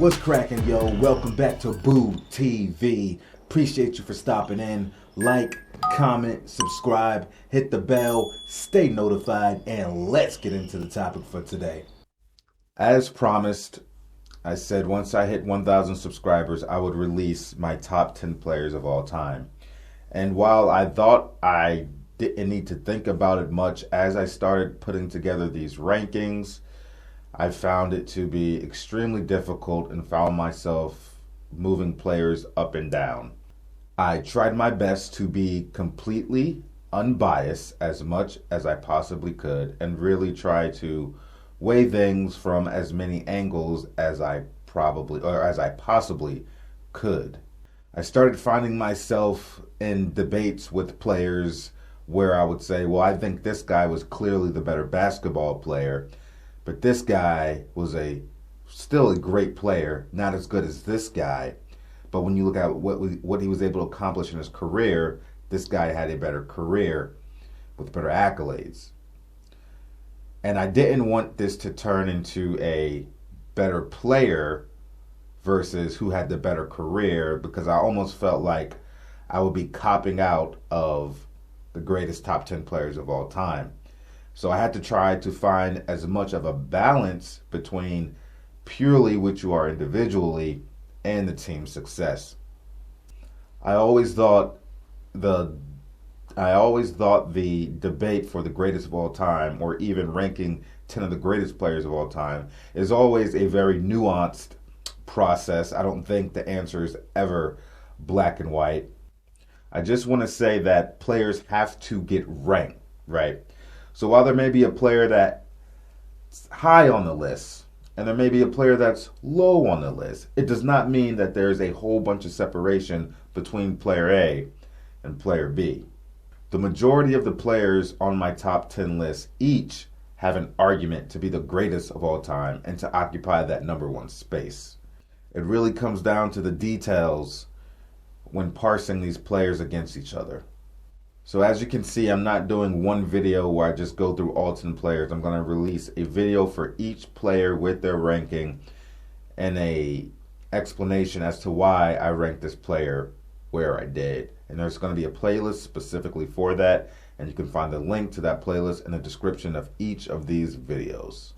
What's cracking, yo? Welcome back to Boo TV. Appreciate you for stopping in. Like, comment, subscribe, hit the bell, stay notified, and let's get into the topic for today. As promised, I said once I hit 1,000 subscribers, I would release my top 10 players of all time. And while I thought I didn't need to think about it much, as I started putting together these rankings, I found it to be extremely difficult and found myself moving players up and down. I tried my best to be completely unbiased as much as I possibly could and really try to weigh things from as many angles as I possibly could. I started finding myself in debates with players where I would say, well, I think this guy was clearly the better basketball player, but this guy was still a great player, not as good as this guy. But when you look at what he was able to accomplish in his career, this guy had a better career with better accolades. And I didn't want this to turn into a better player versus who had the better career, because I almost felt like I would be copping out of the greatest top 10 players of all time. So I had to try to find as much of a balance between purely what you are individually and the team's success. I always thought the debate for the greatest of all time, or even ranking 10 of the greatest players of all time, is always a very nuanced process. I don't think the answer is ever black and white. I just want to say that players have to get ranked, right? So while there may be a player that's high on the list, and there may be a player that's low on the list, it does not mean that there's a whole bunch of separation between player A and player B. The majority of the players on my top 10 list each have an argument to be the greatest of all time and to occupy that number one space. It really comes down to the details when parsing these players against each other. So as you can see, I'm not doing one video where I just go through all 10 players. I'm going to release a video for each player with their ranking and a explanation as to why I ranked this player where I did. And there's going to be a playlist specifically for that, and you can find the link to that playlist in the description of each of these videos.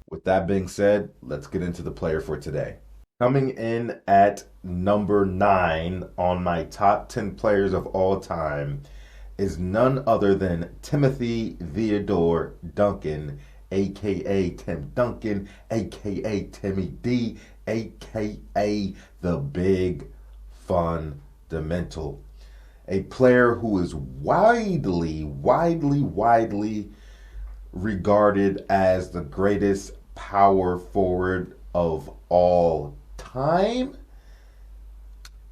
With that being said, let's get into the player for today. Coming in at number 9 on my top 10 players of all time is none other than Timothy Theodore Duncan, aka Tim Duncan, aka Timmy D, aka the Big Fundamental. A player who is widely regarded as the greatest power forward of all time.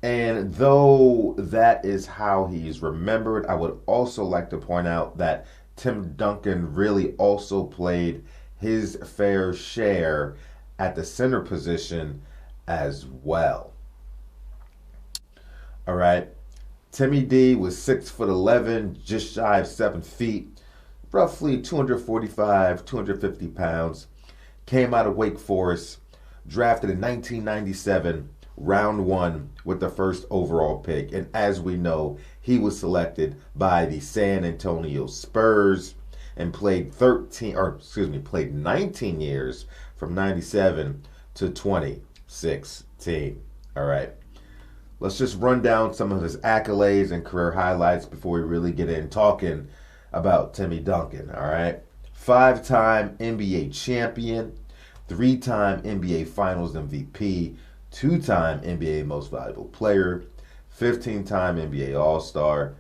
And though that is how he's remembered, I would also like to point out that Tim Duncan really also played his fair share at the center position as well. All right. Timmy D was 6'11", just shy of 7 feet, roughly 245, 250 pounds. Came out of Wake Forest, drafted in 1997. Round 1 with the first overall pick, and as we know, he was selected by the San Antonio Spurs and played 19 years from 97 to 2016. All right, let's just run down some of his accolades and career highlights before we really get in talking about Timmy Duncan. All right, 5-time NBA champion, 3-time NBA Finals MVP, 2-time NBA Most Valuable Player, 15-time NBA All-Star,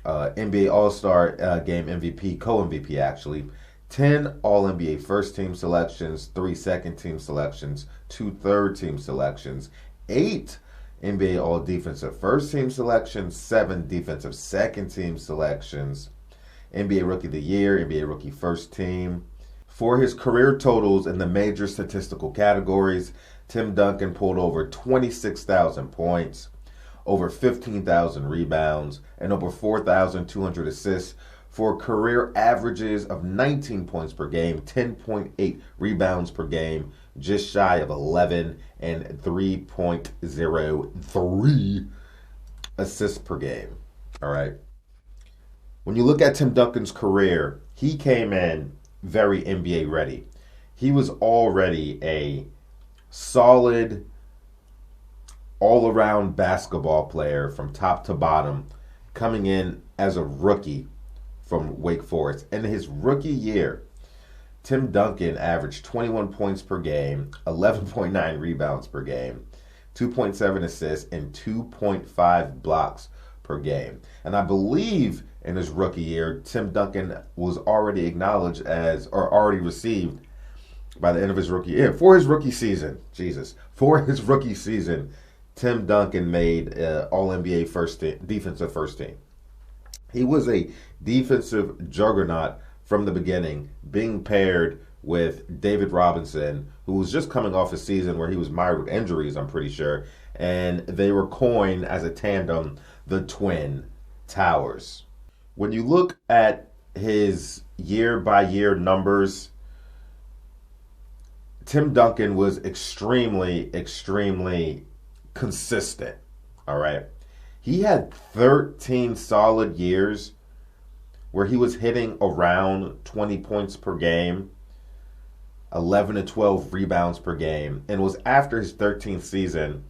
NBA All-Star Game MVP, co-MVP actually, 10 All-NBA First Team selections, 3 Second Team selections, 2 Third Team selections, 8 NBA All-Defensive First Team selections, 7 Defensive Second Team selections, NBA Rookie of the Year, NBA Rookie First Team. For his career totals in the major statistical categories, Tim Duncan pulled over 26,000 points, over 15,000 rebounds, and over 4,200 assists for career averages of 19 points per game, 10.8 rebounds per game, just shy of 11, and 3.03 assists per game. All right. When you look at Tim Duncan's career, he came in very NBA ready. He was already a solid, all-around basketball player from top to bottom, coming in as a rookie from Wake Forest. In his rookie year, Tim Duncan averaged 21 points per game, 11.9 rebounds per game, 2.7 assists, and 2.5 blocks per game. And I believe in his rookie year, Tim Duncan was already acknowledged as, or already received by the end of his rookie year. For his rookie season, Tim Duncan made All-NBA defensive first team. He was a defensive juggernaut from the beginning, being paired with David Robinson, who was just coming off a season where he was mired with injuries, I'm pretty sure, and they were coined as a tandem, the Twin Towers. When you look at his year-by-year numbers, Tim Duncan was extremely consistent, all right? He had 13 solid years where he was hitting around 20 points per game, 11 to 12 rebounds per game, and it was after his 13th season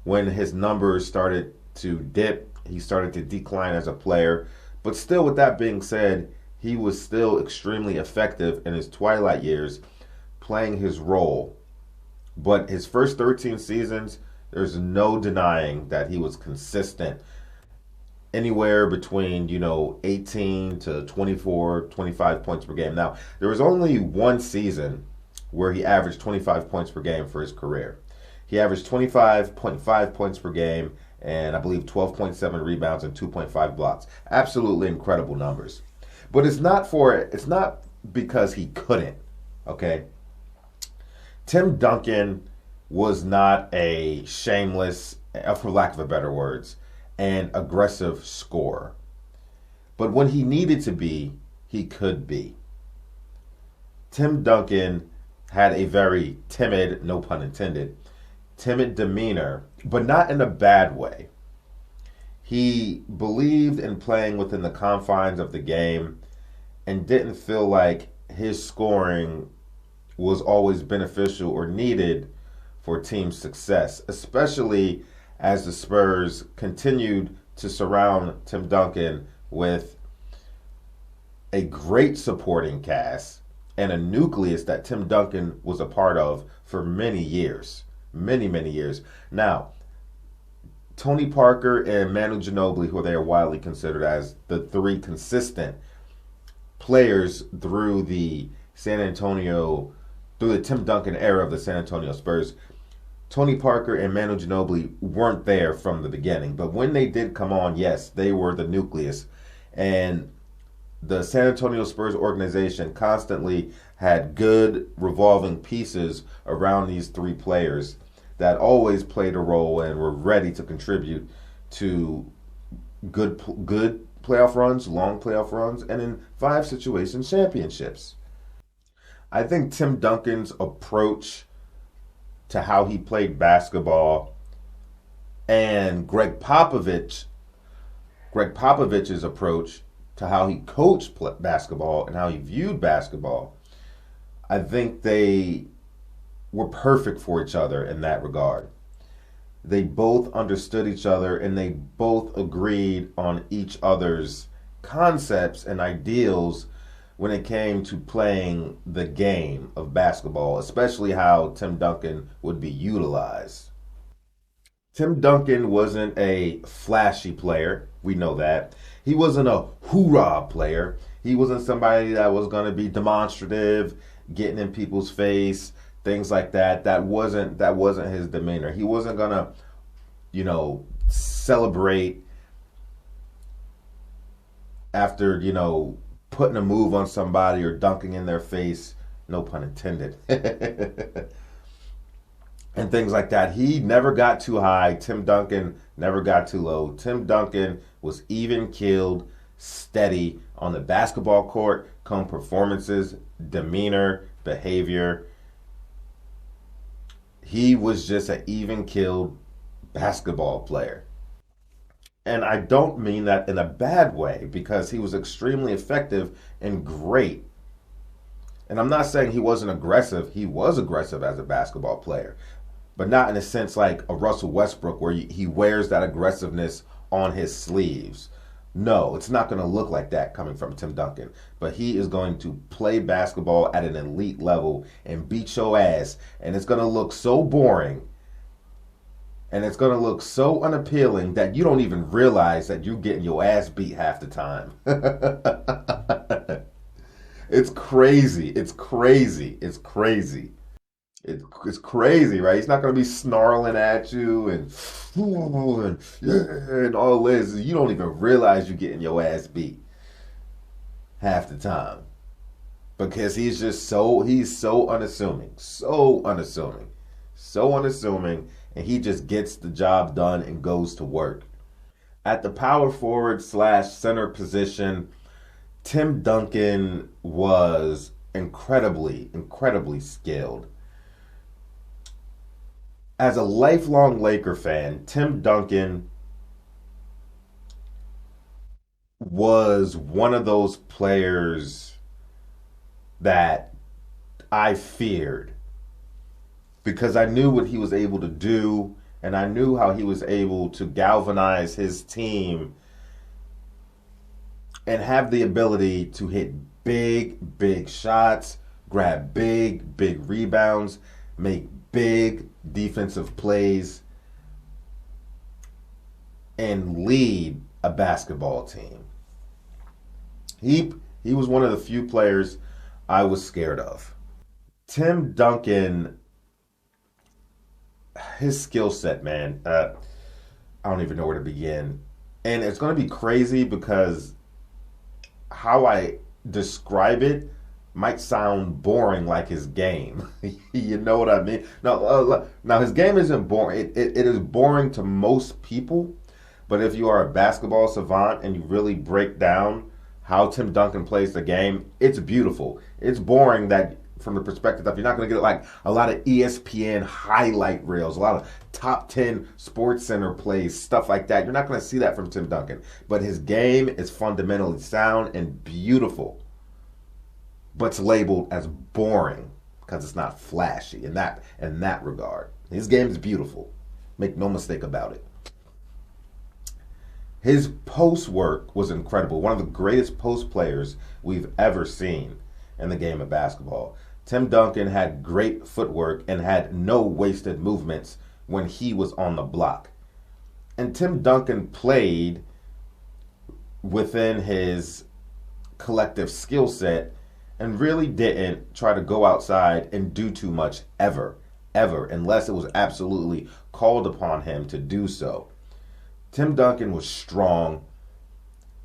when his numbers started to dip. He started to decline as a player, but still, with that being said, he was still extremely effective in his twilight years, playing his role. But his first 13 seasons, there's no denying that he was consistent. Anywhere between, 18 to 24, 25 points per game. Now, there was only one season where he averaged 25 points per game for his career. He averaged 25.5 points per game and I believe 12.7 rebounds and 2.5 blocks. Absolutely incredible numbers. But it's not because he couldn't, okay? Tim Duncan was not a shameless, for lack of better words, an aggressive scorer. But when he needed to be, he could be. Tim Duncan had a very timid, no pun intended, timid demeanor, but not in a bad way. He believed in playing within the confines of the game and didn't feel like his scoring was always beneficial or needed for team success, especially as the Spurs continued to surround Tim Duncan with a great supporting cast and a nucleus that Tim Duncan was a part of for many years. Many years. Now, Tony Parker and Manu Ginobili, who they are widely considered as the three consistent players through the Tim Duncan era of the San Antonio Spurs, Tony Parker and Manu Ginobili weren't there from the beginning. But when they did come on, yes, they were the nucleus. And the San Antonio Spurs organization constantly had good revolving pieces around these three players that always played a role and were ready to contribute to good playoff runs, long playoff runs, and in 5 situation championships. I think Tim Duncan's approach to how he played basketball and Greg Popovich's approach to how he coached basketball and how he viewed basketball, I think they were perfect for each other in that regard. They both understood each other and they both agreed on each other's concepts and ideals when it came to playing the game of basketball, especially how Tim Duncan would be utilized. Tim Duncan wasn't a flashy player. We know that. He wasn't a hoorah player. He wasn't somebody that was going to be demonstrative, getting in people's face, things like that. That wasn't his demeanor. He wasn't going to, celebrate after, putting a move on somebody or dunking in their face, no pun intended, and things like that. He never got too high. Tim Duncan never got too low. Tim Duncan was even keeled. steady on the basketball court, come performances, demeanor, behavior. He was just an even-keeled basketball player. And I don't mean that in a bad way, because he was extremely effective and great. And I'm not saying he wasn't aggressive. He was aggressive as a basketball player, but not in a sense like a Russell Westbrook where he wears that aggressiveness on his sleeves. No, it's not going to look like that coming from Tim Duncan. But he is going to play basketball at an elite level and beat your ass. And it's going to look so boring. And it's going to look so unappealing that you don't even realize that you're getting your ass beat half the time. It's crazy. It's crazy. It's crazy. It's crazy, right? He's not going to be snarling at you and all this. You don't even realize you're getting your ass beat half the time. Because he's so unassuming. So unassuming. So unassuming. And he just gets the job done and goes to work. At the power forward / center position, Tim Duncan was incredibly skilled. As a lifelong Laker fan, Tim Duncan was one of those players that I feared, because I knew what he was able to do, and I knew how he was able to galvanize his team and have the ability to hit big shots, grab big rebounds, make big defensive plays, and lead a basketball team. He was one of the few players I was scared of. Tim Duncan, his skill set, man, I don't even know where to begin. And it's going to be crazy because how I describe it might sound boring, like his game. You know what I mean? Now his game isn't boring. It is boring to most people. But if you are a basketball savant and you really break down how Tim Duncan plays the game, it's beautiful. It's boring that from the perspective of you're not going to get like a lot of ESPN highlight reels, a lot of top 10 Sports Center plays, stuff like that. You're not going to see that from Tim Duncan. But his game is fundamentally sound and beautiful. But it's labeled as boring because it's not flashy in that regard. His game is beautiful. Make no mistake about it. His post work was incredible. One of the greatest post players we've ever seen in the game of basketball. Tim Duncan had great footwork and had no wasted movements when he was on the block. And Tim Duncan played within his collective skill set and really didn't try to go outside and do too much ever, unless it was absolutely called upon him to do so. Tim Duncan was strong,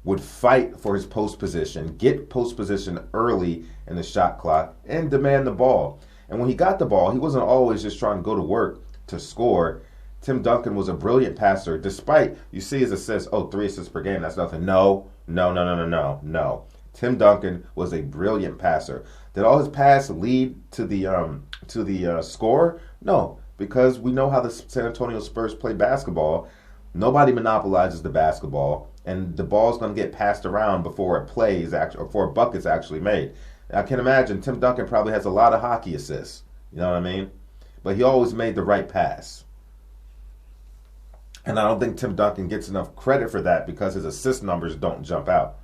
would fight for his post position, get post position early in the shot clock, and demand the ball. And when he got the ball, he wasn't always just trying to go to work to score. Tim Duncan was a brilliant passer, despite, you see his assists, 3 assists per game, that's nothing. No. Tim Duncan was a brilliant passer. Did all his pass lead to the score? No, because we know how the San Antonio Spurs play basketball. Nobody monopolizes the basketball, and the ball's going to get passed around before a bucket's actually made. I can imagine Tim Duncan probably has a lot of hockey assists. You know what I mean? But he always made the right pass. And I don't think Tim Duncan gets enough credit for that because his assist numbers don't jump out.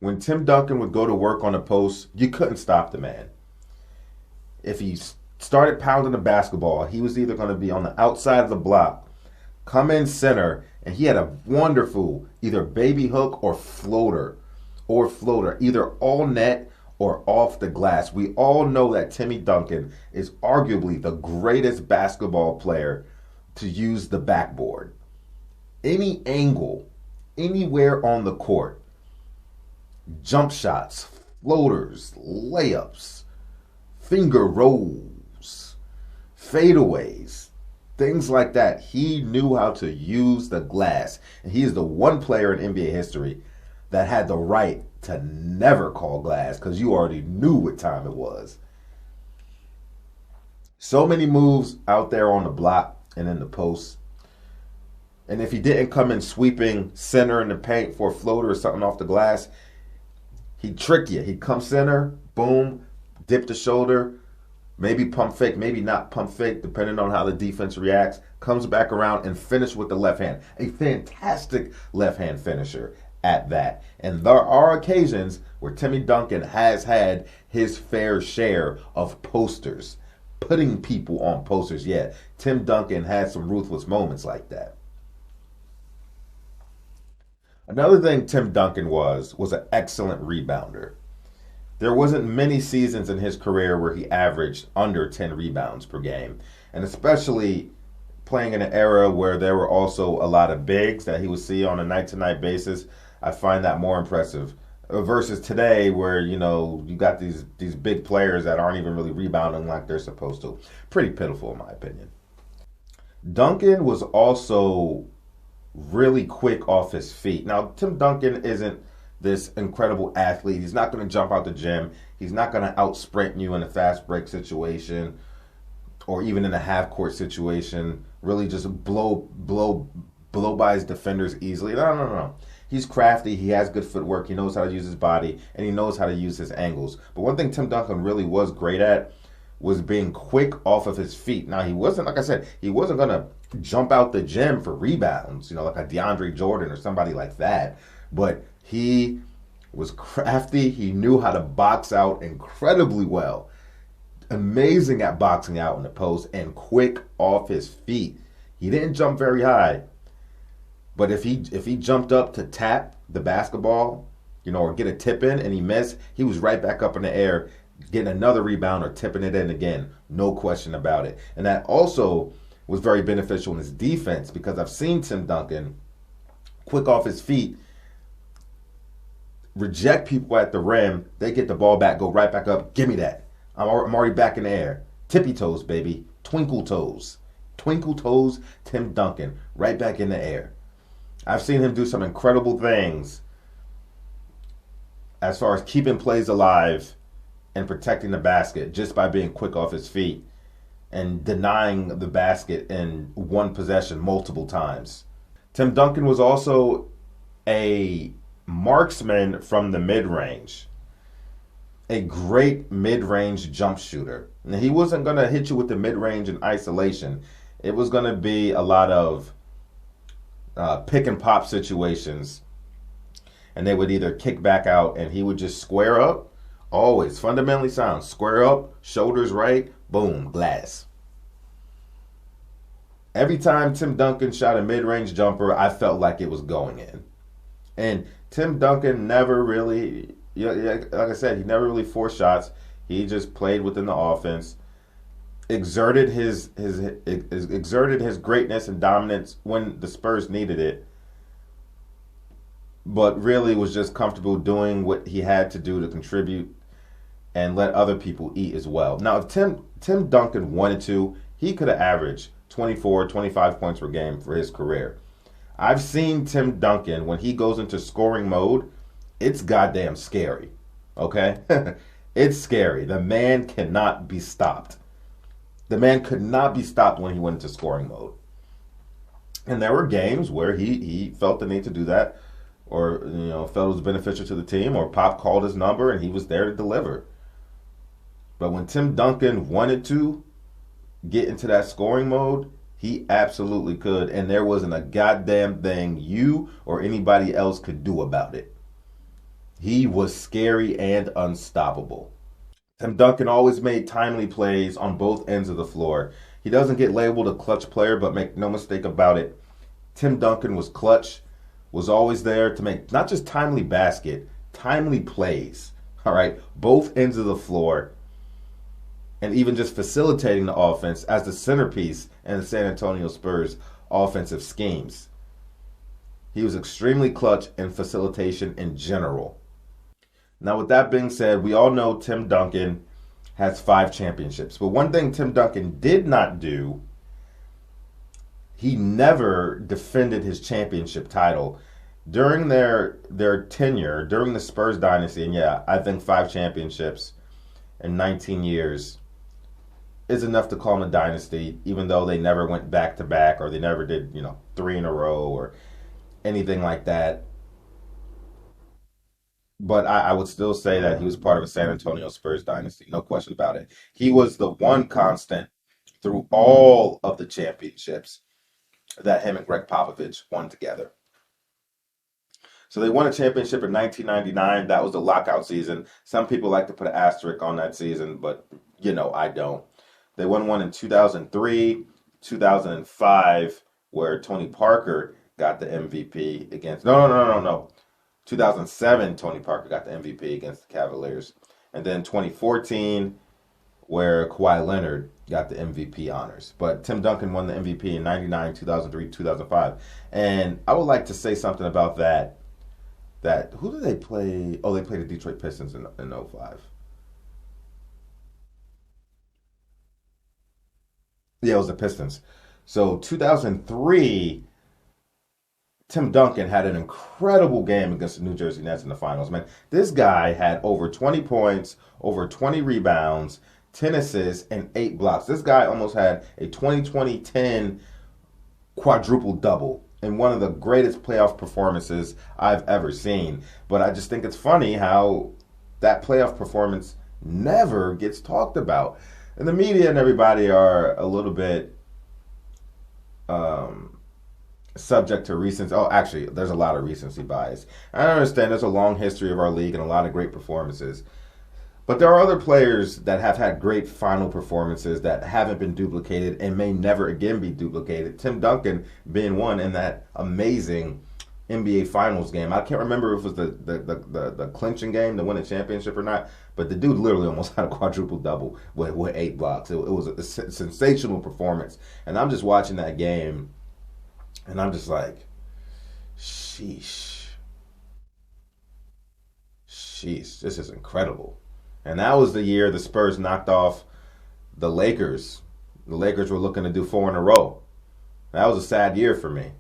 When Tim Duncan would go to work on the post, you couldn't stop the man. If he started pounding the basketball, he was either going to be on the outside of the block, come in center, and he had a wonderful either baby hook or floater, either all net or off the glass. We all know that Timmy Duncan is arguably the greatest basketball player to use the backboard. Any angle, anywhere on the court, jump shots, floaters, layups, finger rolls, fadeaways, things like that. He knew how to use the glass. And he is the one player in NBA history that had the right to never call glass because you already knew what time it was. So many moves out there on the block and in the post. And if he didn't come in sweeping center in the paint for a floater or something off the glass, he'd trick you. He'd come center, boom, dip the shoulder, maybe pump fake, maybe not pump fake, depending on how the defense reacts, comes back around and finish with the left hand. A fantastic left hand finisher at that. And there are occasions where Timmy Duncan has had his fair share of posters, putting people on posters. Yeah, Tim Duncan had some ruthless moments like that. Another thing Tim Duncan was an excellent rebounder. There wasn't many seasons in his career where he averaged under 10 rebounds per game. And especially playing in an era where there were also a lot of bigs that he would see on a night-to-night basis, I find that more impressive. Versus today where, you got these big players that aren't even really rebounding like they're supposed to. Pretty pitiful in my opinion. Duncan was also really quick off his feet. Now, Tim Duncan isn't this incredible athlete. He's not going to jump out the gym. He's not going to out-sprint you in a fast break situation or even in a half-court situation, really just blow by his defenders easily. No. He's crafty. He has good footwork. He knows how to use his body, and he knows how to use his angles. But one thing Tim Duncan really was great at was being quick off of his feet. Now, he wasn't, like I said, he wasn't going to jump out the gym for rebounds, like a DeAndre Jordan or somebody like that. But he was crafty. He knew how to box out incredibly well. Amazing at boxing out in the post and quick off his feet. He didn't jump very high. But if he jumped up to tap the basketball, or get a tip in and he missed, he was right back up in the air getting another rebound or tipping it in again. No question about it. And that also was very beneficial in his defense because I've seen Tim Duncan quick off his feet, reject people at the rim. They get the ball back, go right back up. Give me that. I'm already back in the air. Tippy toes, baby. Twinkle toes. Twinkle toes, Tim Duncan. Right back in the air. I've seen him do some incredible things as far as keeping plays alive and protecting the basket just by being quick off his feet and denying the basket in one possession multiple times. Tim Duncan was also a marksman from the mid-range. A great mid-range jump shooter. Now, he wasn't going to hit you with the mid-range in isolation. It was going to be a lot of pick and pop situations. And they would either kick back out and he would just square up. Always fundamentally sound. Square up, shoulders right, boom, glass. Every time Tim Duncan shot a mid-range jumper, I felt like it was going in. And Tim Duncan never really, like I said, he never really forced shots. He just played within the offense, exerted his greatness and dominance when the Spurs needed it, but really was just comfortable doing what he had to do to contribute and let other people eat as well. Now, if Tim Duncan wanted to, he could have averaged 24, 25 points per game for his career. I've seen Tim Duncan, when he goes into scoring mode, it's goddamn scary, okay? It's scary. The man cannot be stopped. The man could not be stopped when he went into scoring mode. And there were games where he felt the need to do that, or felt it was beneficial to the team, or Pop called his number and he was there to deliver. But when Tim Duncan wanted to get into that scoring mode, he absolutely could, and there wasn't a goddamn thing you or anybody else could do about it. He was scary and unstoppable. Tim Duncan always made timely plays on both ends of the floor. He doesn't get labeled a clutch player, but make no mistake about it, Tim Duncan was clutch, was always there to make not just timely basket, timely plays. All right, both ends of the floor, and even just facilitating the offense as the centerpiece in the San Antonio Spurs offensive schemes. He was extremely clutch in facilitation in general. Now, with that being said, we all know Tim Duncan has 5 championships. But one thing Tim Duncan did not do, he never defended his championship title. During their tenure, during the Spurs dynasty, and yeah, I think 5 championships in 19 years is enough to call them a dynasty, even though they never went back to back or they never did, 3 in a row or anything like that. But I would still say that he was part of a San Antonio Spurs dynasty, no question about it. He was the one constant through all of the championships that him and Greg Popovich won together. So they won a championship in 1999. That was the lockout season. Some people like to put an asterisk on that season, but I don't. They won one in 2003, 2005, where Tony Parker got the MVP against. No, no, no, no, no. 2007, Tony Parker got the MVP against the Cavaliers. And then 2014, where Kawhi Leonard got the MVP honors. But Tim Duncan won the MVP in 99, 2003, 2005. And I would like to say something about that. Who did they play? Oh, they played the Detroit Pistons in 05. Yeah, it was the Pistons. So 2003, Tim Duncan had an incredible game against the New Jersey Nets in the finals. Man, this guy had over 20 points, over 20 rebounds, 10 assists, and 8 blocks. This guy almost had a 20-20-10 quadruple double in one of the greatest playoff performances I've ever seen. But I just think it's funny how that playoff performance never gets talked about. And the media and everybody are a little bit subject to recency. Oh, actually, there's a lot of recency bias. I understand there's a long history of our league and a lot of great performances. But there are other players that have had great final performances that haven't been duplicated and may never again be duplicated. Tim Duncan being one in that amazing NBA Finals game. I can't remember if it was the clinching game to win a championship or not, but the dude literally almost had a quadruple double with 8 blocks. It was a sensational performance. And I'm just watching that game, and I'm just like, sheesh. Sheesh, this is incredible. And that was the year the Spurs knocked off the Lakers. The Lakers were looking to do 4 in a row. That was a sad year for me.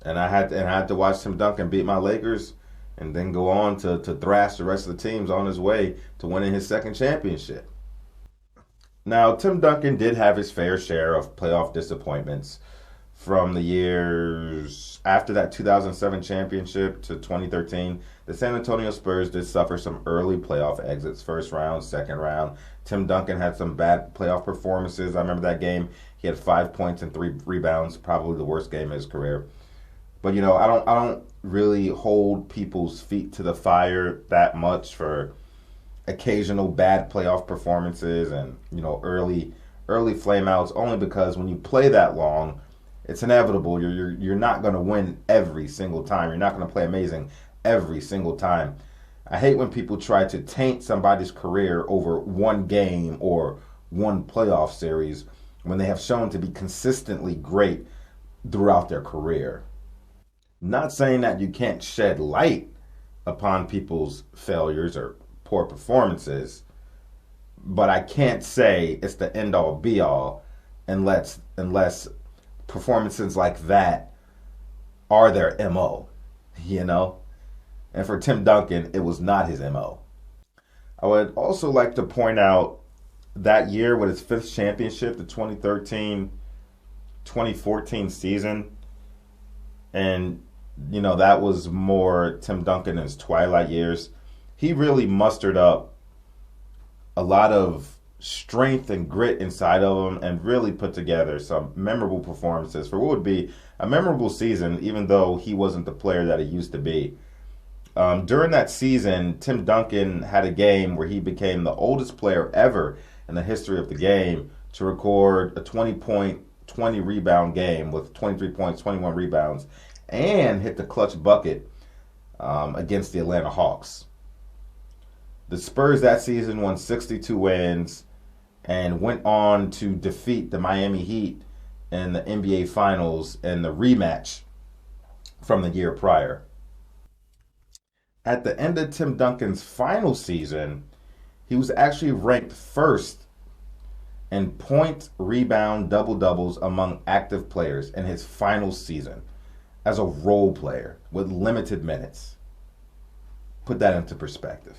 And I had to watch Tim Duncan beat my Lakers and then go on to thrash the rest of the teams on his way to winning his second championship. Now, Tim Duncan did have his fair share of playoff disappointments from the years after that 2007 championship to 2013. The San Antonio Spurs did suffer some early playoff exits, first round, second round. Tim Duncan had some bad playoff performances. I remember that game. He had 5 points and 3 rebounds, probably the worst game of his career. But I don't really hold people's feet to the fire that much for occasional bad playoff performances and early flameouts, only because when you play that long, it's inevitable. You're not going to win every single time. You're not going to play amazing every single time. I hate when people try to taint somebody's career over one game or one playoff series when they have shown to be consistently great throughout their career. Not saying that you can't shed light upon people's failures or poor performances, but I can't say it's the end all be all unless performances like that are their MO, And for Tim Duncan, it was not his MO. I would also like to point out that year with his 5th championship, the 2013-2014 season, and that was more Tim Duncan in his twilight years. He really mustered up a lot of strength and grit inside of him and really put together some memorable performances for what would be a memorable season, even though he wasn't the player that he used to be. During that season, Tim Duncan had a game where he became the oldest player ever in the history of the game to record a 20-point, 20-rebound game with 23 points, 21 rebounds, and hit the clutch bucket against the Atlanta Hawks. The Spurs that season won 62 wins and went on to defeat the Miami Heat in the NBA Finals in the rematch from the year prior. At the end of Tim Duncan's final season, he was actually ranked first in point, rebound, double-doubles among active players in his final season. as a role player with limited minutes. Put that into perspective.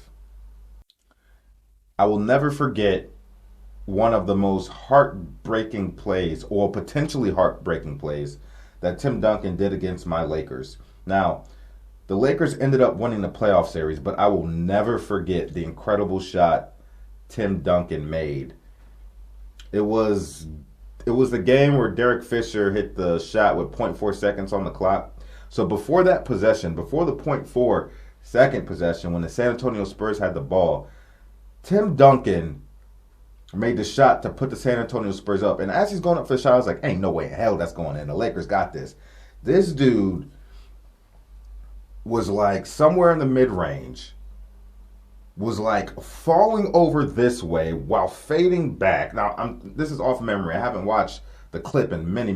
I will never forget one of the most heartbreaking plays, or potentially heartbreaking plays, that Tim Duncan did against my Lakers. Now, the Lakers ended up winning the playoff series, but I will never forget the incredible shot Tim Duncan made. It was the game where Derek Fisher hit the shot with 0.4 seconds on the clock. So before that possession, before the 0.4 second possession, when the San Antonio Spurs had the ball, Tim Duncan made the shot to put the San Antonio Spurs up. And as he's going up for the shot, I was like, ain't no way in hell that's going in. The Lakers got this. This dude was like somewhere in the mid-range, was like falling over this way while fading back. Now, this is off memory. I haven't watched the clip in many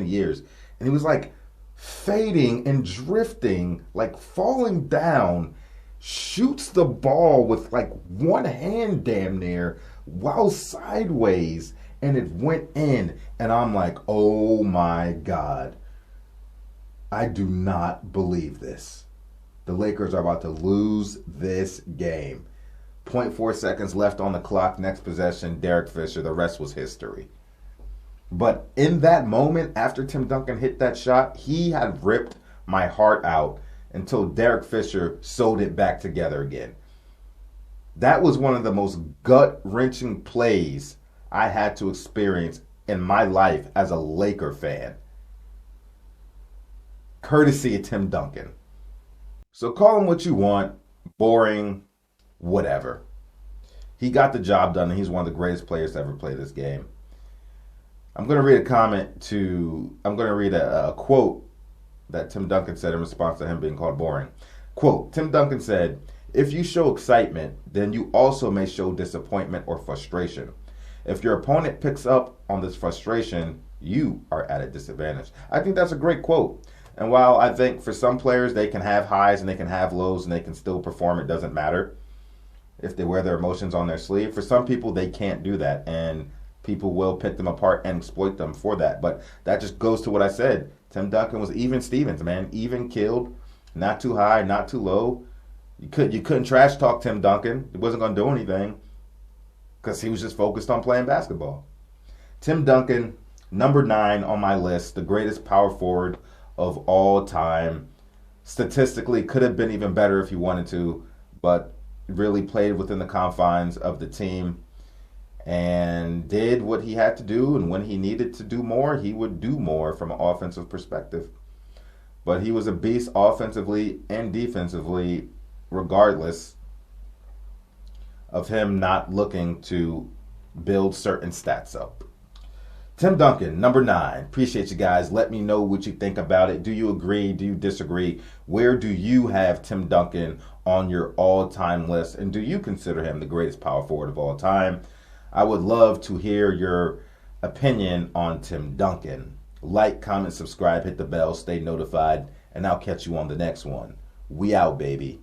years. And he was like fading and drifting, like falling down, shoots the ball with like one hand damn near while sideways, and it went in. And I'm like, oh my God. I do not believe this. The Lakers are about to lose this game. 0.4 seconds left on the clock. Next possession, Derek Fisher. The rest was history. But in that moment, after Tim Duncan hit that shot, he had ripped my heart out until Derek Fisher sewed it back together again. That was one of the most gut-wrenching plays I had to experience in my life as a Laker fan. Courtesy of Tim Duncan. So call him what you want, boring, whatever. He got the job done, and he's one of the greatest players to ever play this game. I'm going to read a quote that Tim Duncan said in response to him being called boring. Quote, Tim Duncan said, "If you show excitement, then you also may show disappointment or frustration. If your opponent picks up on this frustration, you are at a disadvantage." I think that's a great quote. And while I think for some players they can have highs and they can have lows and they can still perform, it doesn't matter if they wear their emotions on their sleeve. For some people, they can't do that, and people will pick them apart and exploit them for that. But that just goes to what I said. Tim Duncan was even Stevens, man. Even killed, not too high, not too low. You couldn't trash talk Tim Duncan. He wasn't going to do anything because he was just focused on playing basketball. Tim Duncan, number 9 on my list, the greatest power forward of all time. Statistically, could have been even better if he wanted to, but really played within the confines of the team and did what he had to do, and when he needed to do more, he would do more from an offensive perspective. But he was a beast offensively and defensively, regardless of him not looking to build certain stats up. Tim Duncan, number 9. Appreciate you guys. Let me know what you think about it. Do you agree? Do you disagree? Where do you have Tim Duncan on your all-time list? And do you consider him the greatest power forward of all time? I would love to hear your opinion on Tim Duncan. Like, comment, subscribe, hit the bell, stay notified, and I'll catch you on the next one. We out, baby.